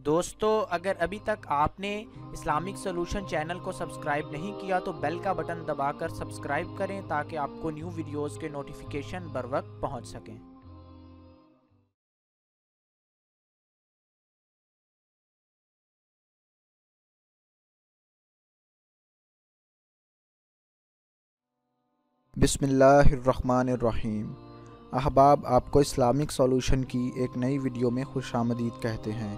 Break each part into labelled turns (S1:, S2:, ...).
S1: دوستو اگر ابھی تک آپ نے اسلامک سولوشن چینل کو سبسکرائب نہیں کیا تو بیل کا بٹن دبا کر سبسکرائب کریں تاکہ آپ کو نیو ویڈیوز کے نوٹیفیکیشن بر وقت پہنچ سکیں۔
S2: بسم اللہ الرحمن الرحیم۔ احباب، آپ کو اسلامک سولوشن کی ایک نئی ویڈیو میں خوش آمدید کہتے ہیں۔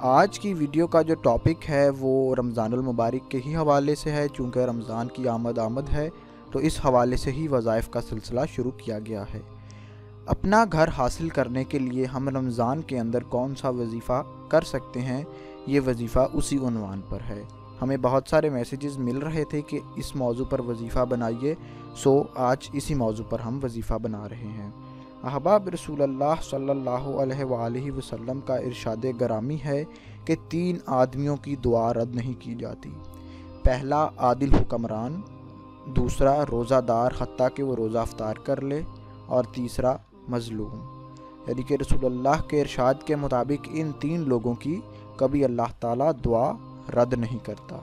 S2: آج کی ویڈیو کا جو ٹاپک ہے وہ رمضان المبارک کے ہی حوالے سے ہے۔ چونکہ رمضان کی آمد ہے تو اس حوالے سے ہی وظائف کا سلسلہ شروع کیا گیا ہے۔ اپنا گھر حاصل کرنے کے لیے ہم رمضان کے اندر کون سا وظیفہ کر سکتے ہیں، یہ وظیفہ اسی عنوان پر ہے۔ ہمیں بہت سارے میسیجز مل رہے تھے کہ اس موضوع پر وظیفہ بنائیے، آج اسی موضوع پر ہم وظیفہ بنا رہے ہیں۔ احباب، رسول اللہ صلی اللہ علیہ وآلہ وسلم کا ارشاد گرامی ہے کہ 3 آدمیوں کی دعا رد نہیں کی جاتی۔ پہلا عادل حکمران، دوسرا روزہ دار حتیٰ کہ وہ روزہ افطار کر لے، اور تیسرا مظلوم۔ یعنی کہ رسول اللہ کے ارشاد کے مطابق ان 3 لوگوں کی کبھی اللہ تعالیٰ دعا رد نہیں کرتا۔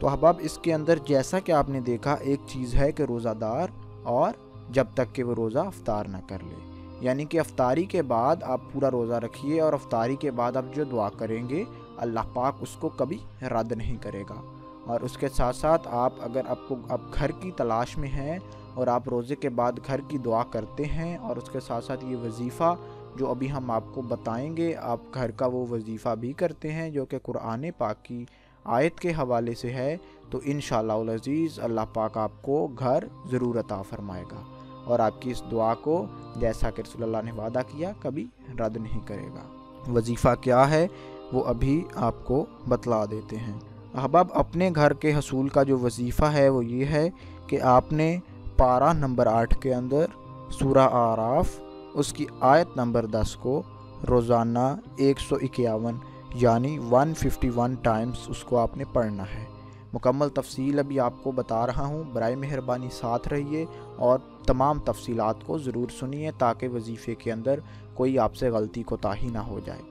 S2: تو احباب، اس کے اندر جیسا کہ آپ نے دیکھا، ایک چیز ہے کہ روزہ دار، اور جب تک کہ وہ روزہ افطار نہ کر لے، یعنی کہ افطاری کے بعد آپ پورا روزہ رکھیے اور افطاری کے بعد آپ جو دعا کریں گے اللہ پاک اس کو کبھی رد نہیں کرے گا۔ اور اس کے ساتھ ساتھ اگر آپ گھر کی تلاش میں ہیں اور آپ روزے کے بعد گھر کی دعا کرتے ہیں، اور اس کے ساتھ ساتھ یہ وظیفہ جو ابھی ہم آپ کو بتائیں گے، آپ گھر کا وہ وظیفہ بھی کرتے ہیں جو کہ قرآن پاک کی آیت کے حوالے سے ہے، تو انشاءاللہ العزیز اللہ پاک آپ کو گھر ضرور عطا فرمائے گا، اور آپ کی اس دعا کو جیسا کہ رسول اللہ نے وعدہ کیا کبھی رد نہیں کرے گا۔ وظیفہ کیا ہے وہ ابھی آپ کو بتلا دیتے ہیں۔ احباب، اپنے گھر کے حصول کا جو وظیفہ ہے وہ یہ ہے کہ آپ نے پارہ نمبر 8 کے اندر سورہ اعراف اس کی آیت نمبر 10 کو روزانہ 151 یعنی 151 ٹائمز اس کو آپ نے پڑھنا ہے۔ مکمل تفصیل ابھی آپ کو بتا رہا ہوں، برائے مہربانی ساتھ رہیے اور تمام تفصیلات کو ضرور سنیے تاکہ وظیفے کے اندر کوئی آپ سے غلطی کوتاہی نہ ہو جائے۔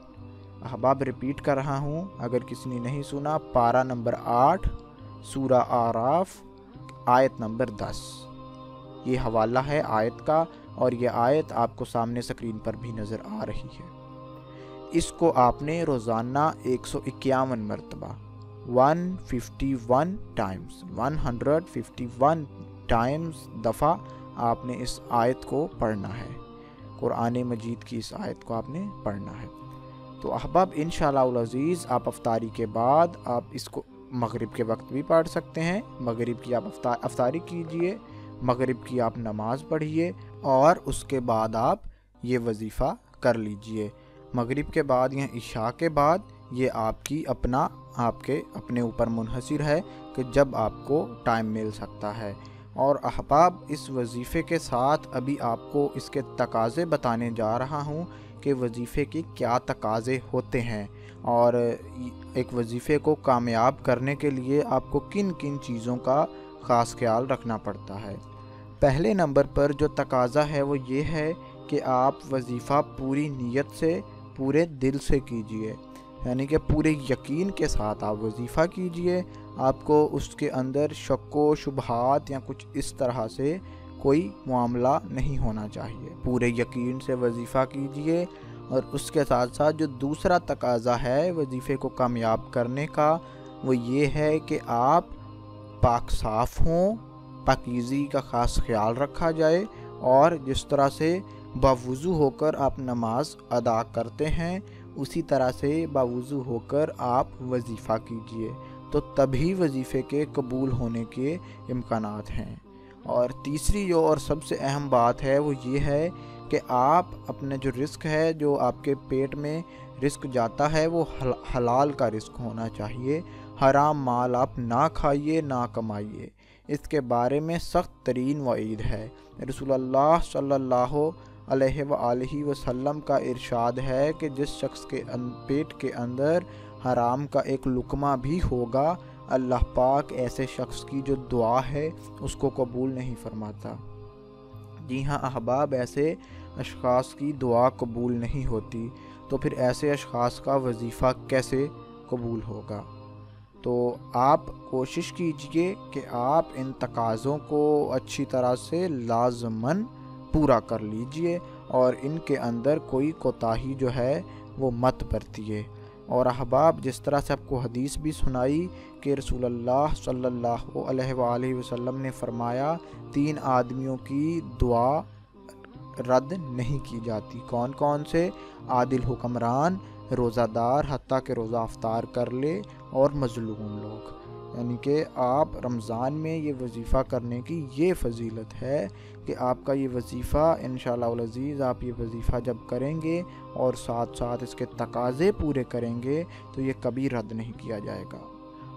S2: احباب، ریپیٹ کر رہا ہوں اگر کسی نے نہیں سنا، پارہ نمبر 8 سورہ اعراف آیت نمبر 10، یہ حوالہ ہے آیت کا، اور یہ آیت آپ کو سامنے سکرین پر بھی نظر آ رہی ہے۔ اس کو آپ نے روزانہ 151 مرتبہ 151 ٹائمز دفعہ آپ نے اس آیت کو پڑھنا ہے۔ قرآن مجید کی اس آیت کو آپ نے پڑھنا ہے۔ تو احباب، انشاءاللہ العزیز آپ افطاری کے بعد آپ اس کو مغرب کے وقت بھی پڑھ سکتے ہیں۔ مغرب کی آپ افطاری کیجئے، مغرب کی آپ نماز پڑھیے، اور اس کے بعد آپ یہ وظیفہ کر لیجئے۔ مغرب کے بعد یا عشاء کے بعد، یہ آپ کے اپنے اوپر منحصر ہے کہ جب آپ کو ٹائم مل سکتا ہے۔ اور احباب، اس وظیفے کے ساتھ ابھی آپ کو اس کے تقاضے بتانے جا رہا ہوں کہ وظیفے کے کیا تقاضے ہوتے ہیں، اور ایک وظیفے کو کامیاب کرنے کے لیے آپ کو کن کن چیزوں کا خاص خیال رکھنا پڑتا ہے۔ پہلے نمبر پر جو تقاضا ہے وہ یہ ہے کہ آپ وظیفہ پوری نیت سے، پورے دل سے کیجئے، یعنی کہ پورے یقین کے ساتھ آپ وظیفہ کیجئے۔ آپ کو اس کے اندر شک و شبہات یا کچھ اس طرح سے کوئی معاملہ نہیں ہونا چاہیے۔ پورے یقین سے وظیفہ کیجئے، اور اس کے ساتھ ساتھ جو دوسرا تقاضا ہے وظیفے کو کامیاب کرنے کا، وہ یہ ہے کہ آپ پاک صاف ہوں، پاکیزگی کا خاص خیال رکھا جائے، اور جس طرح سے باوضو ہو کر آپ نماز ادا کرتے ہیں اسی طرح سے باوضو ہو کر آپ وظیفہ کیجئے، تو تبھی وظیفے کے قبول ہونے کے امکانات ہیں۔ اور تیسری جو اور سب سے اہم بات ہے وہ یہ ہے کہ آپ اپنے جو رزق ہے، جو آپ کے پیٹ میں رزق جاتا ہے، وہ حلال کا رزق ہونا چاہیے۔ حرام مال آپ نہ کھائیے، نہ کمائیے، اس کے بارے میں سخت ترین وعید ہے۔ رسول اللہ صلی اللہ علیہ وآلہ وسلم کا ارشاد ہے کہ جس شخص کے پیٹ کے اندر حرام کا ایک لقمہ بھی ہوگا، اللہ پاک ایسے شخص کی جو دعا ہے اس کو قبول نہیں فرماتا۔ جی ہاں احباب، ایسے اشخاص کی دعا قبول نہیں ہوتی۔ تو پھر ایسے اشخاص کا وظیفہ کیسے قبول ہوگا؟ تو آپ کوشش کیجئے کہ آپ ان تقاضوں کو اچھی طرح سے لازماً پورا کر لیجئے اور ان کے اندر کوئی کوتاہی جو ہے وہ مت برتیے۔ اور احباب، جس طرح سے آپ کو حدیث بھی سنائی کہ رسول اللہ صلی اللہ علیہ وآلہ وسلم نے فرمایا 3 آدمیوں کی دعا رد نہیں کی جاتی۔ کون کون سے؟ عادل حکمران، روزہ دار حتیٰ کہ روزہ افطار کر لے، اور مظلوم لوگ۔ یعنی کہ آپ رمضان میں یہ وظیفہ کرنے کی یہ فضیلت ہے کہ آپ کا یہ وظیفہ انشاءاللہ العزیز آپ یہ وظیفہ جب کریں گے اور ساتھ ساتھ اس کے تقاضے پورے کریں گے تو یہ کبھی رد نہیں کیا جائے گا۔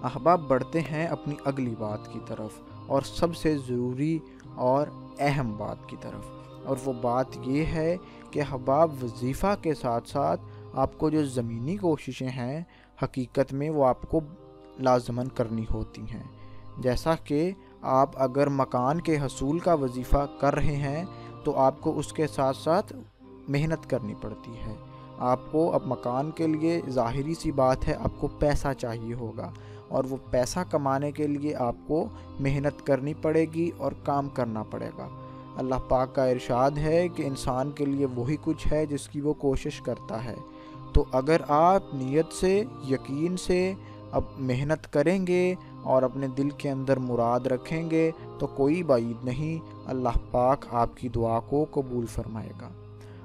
S2: احباب، بڑھتے ہیں اپنی اگلی بات کی طرف، اور سب سے ضروری اور اہم بات کی طرف، اور وہ بات یہ ہے کہ احباب، وظیفہ کے ساتھ ساتھ آپ کو جو زمینی کوششیں ہیں حقیقت میں وہ آپ کو لازماً کرنی ہوتی ہیں۔ جیسا کہ آپ اگر مکان کے حصول کا وظیفہ کر رہے ہیں تو آپ کو اس کے ساتھ ساتھ محنت کرنی پڑتی ہے۔ آپ کو اب مکان کے لیے ظاہری سی بات ہے آپ کو پیسہ چاہیے ہوگا، اور وہ پیسہ کمانے کے لیے آپ کو محنت کرنی پڑے گی اور کام کرنا پڑے گا۔ اللہ پاک کا ارشاد ہے کہ انسان کے لیے وہی کچھ ہے جس کی وہ کوشش کرتا ہے۔ تو اگر آپ نیت سے، یقین سے اب محنت کریں گے اور اپنے دل کے اندر مراد رکھیں گے تو کوئی بعید نہیں، اللہ پاک آپ کی دعا کو قبول فرمائے گا،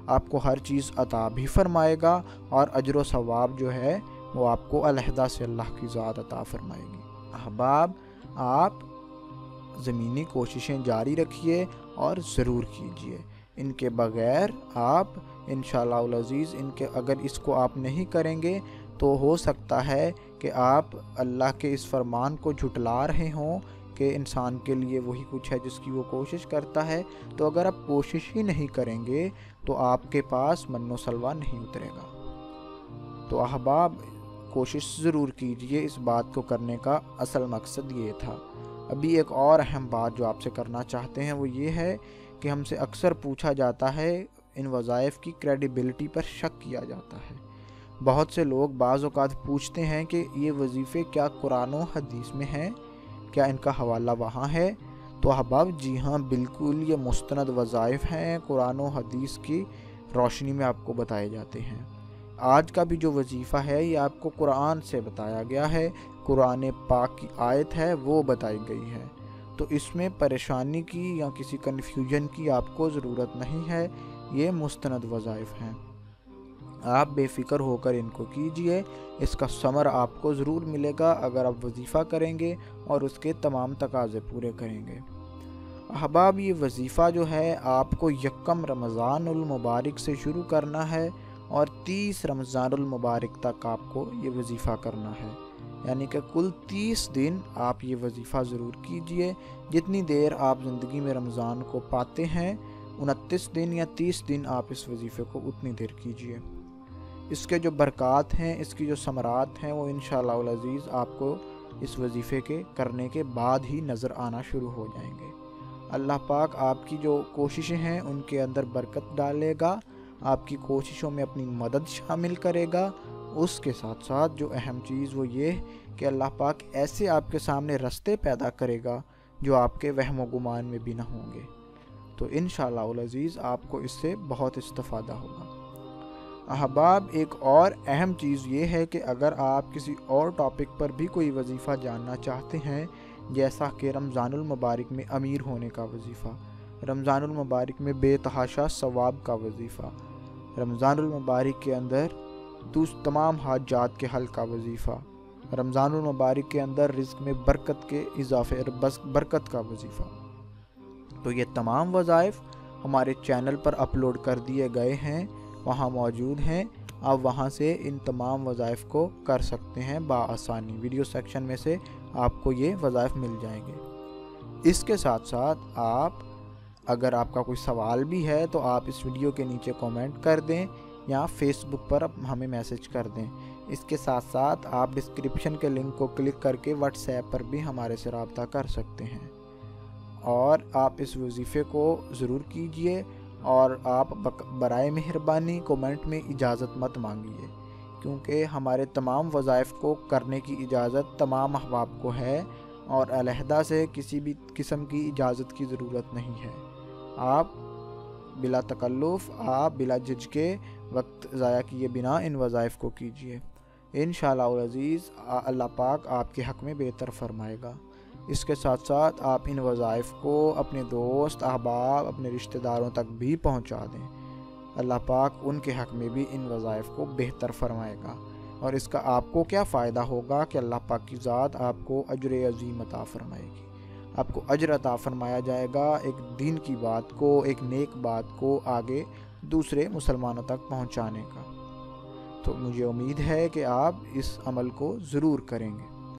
S2: آپ کو ہر چیز عطا بھی فرمائے گا، اور اجر و ثواب جو ہے وہ آپ کو علیحدہ سے اللہ کی ذات عطا فرمائے گی۔ احباب، آپ زمینی کوششیں جاری رکھیے اور ضرور کیجیے، ان کے بغیر آپ انشاءاللہ العزیز اگر اس کو آپ نہیں کریں گے تو ہو سکتا ہے کہ آپ اللہ کے اس فرمان کو جھٹلا رہے ہوں کہ انسان کے لیے وہی کچھ ہے جس کی وہ کوشش کرتا ہے۔ تو اگر آپ کوشش ہی نہیں کریں گے تو آپ کے پاس من و سلوہ نہیں اترے گا۔ تو احباب، کوشش ضرور کیجئے، اس بات کو کرنے کا اصل مقصد یہ تھا۔ ابھی ایک اور اہم بات جو آپ سے کرنا چاہتے ہیں وہ یہ ہے کہ ہم سے اکثر پوچھا جاتا ہے، ان وظائف کی کریڈیبلٹی پر شک کیا جاتا ہے۔ بہت سے لوگ بعض اوقات پوچھتے ہیں کہ یہ وظیفے کیا قرآن و حدیث میں ہیں؟ کیا ان کا حوالہ وہاں ہے؟ تو احباب، جی ہاں، بالکل یہ مستند وظائف ہیں، قرآن و حدیث کی روشنی میں آپ کو بتائے جاتے ہیں۔ آج کا بھی جو وظیفہ ہے یہ آپ کو قرآن سے بتایا گیا ہے، قرآن پاک کی آیت ہے وہ بتائی گئی ہے، تو اس میں پریشانی کی یا کسی کنفیوژن کی آپ کو ضرورت نہیں ہے، یہ مستند وظائف ہیں، آپ بے فکر ہو کر ان کو کیجئے، اس کا ثمر آپ کو ضرور ملے گا اگر آپ وظیفہ کریں گے اور اس کے تمام تقاضے پورے کریں گے۔ احباب، یہ وظیفہ جو ہے آپ کو 1 رمضان المبارک سے شروع کرنا ہے اور 30 رمضان المبارک تک آپ کو یہ وظیفہ کرنا ہے، یعنی کہ کل 30 دن آپ یہ وظیفہ ضرور کیجئے۔ جتنی دیر آپ زندگی میں رمضان کو پاتے ہیں، 29 دن یا 30 دن آپ اس وظیفے کو اتنی دیر کیجئے۔ اس کے جو برکات ہیں، اس کی جو ثمرات ہیں، وہ انشاءاللہ العزیز آپ کو اس وظیفے کے کرنے کے بعد ہی نظر آنا شروع ہو جائیں گے۔ اللہ پاک آپ کی جو کوششیں ہیں ان کے اندر برکت ڈالے گا، آپ کی کوششوں میں اپنی مدد شامل کرے گا۔ اس کے ساتھ ساتھ جو اہم چیز وہ یہ کہ اللہ پاک ایسے آپ کے سامنے رستے پیدا کرے گا جو آپ کے وہم و گمان میں بھی نہ ہوں گے، تو انشاءاللہ العزیز آپ کو اس سے بہت استفادہ ہوگا۔ احباب، ایک اور اہم چیز یہ ہے کہ اگر آپ کسی اور ٹاپک پر بھی کوئی وظیفہ جاننا چاہتے ہیں، جیسا کہ رمضان المبارک میں امیر ہونے کا وظیفہ، رمضان المبارک میں بے تحاشا ثواب کا وظیفہ، رمضان المبارک کے اندر تمام حاجات کے حل کا وظیفہ، رمضان المبارک کے اندر رزق میں برکت کے اضافے برکت کا وظیفہ، تو یہ تمام وظائف ہمارے چینل پر اپلوڈ کر دیے گئے ہیں، وہاں موجود ہیں، آپ وہاں سے ان تمام وظائف کو کر سکتے ہیں بآسانی۔ ویڈیو سیکشن میں سے آپ کو یہ وظائف مل جائیں گے۔ اس کے ساتھ ساتھ اگر آپ کا کوئی سوال بھی ہے تو آپ اس ویڈیو کے نیچے کومنٹ کر دیں یا فیس بک پر ہمیں میسج کر دیں۔ اس کے ساتھ ساتھ آپ ڈسکرپشن کے لنک کو کلک کر کے واٹس ایپ پر بھی ہمارے سے رابطہ کر سکتے ہیں، اور آپ اس وظیفے کو ضرور کیجئے اور آپ برائے مہربانی کومنٹ میں اجازت مت مانگیے، کیونکہ ہمارے تمام وظائف کو کرنے کی اجازت تمام احباب کو ہے اور علیحدہ سے کسی بھی قسم کی اجازت کی ضرورت نہیں ہے۔ آپ بلا تکلف، آپ بلا جھجکے وقت ضائع کیے بنا ان وظائف کو کیجیے۔ انشاءاللہ العزیز اللہ پاک آپ کے حق میں بہتر فرمائے گا۔ اس کے ساتھ ساتھ آپ ان وظائف کو اپنے دوست، احباب، اپنے رشتہ داروں تک بھی پہنچا دیں۔ اللہ پاک ان کے حق میں بھی ان وظائف کو بہتر فرمائے گا، اور اس کا آپ کو کیا فائدہ ہوگا کہ اللہ پاک کی ذات آپ کو اجر عظیم عطا فرمائے گی۔ آپ کو اجر عطا فرمایا جائے گا ایک دین کی بات کو، ایک نیک بات کو آگے دوسرے مسلمانوں تک پہنچانے کا۔ تو مجھے امید ہے کہ آپ اس عمل کو ضرور کریں گے۔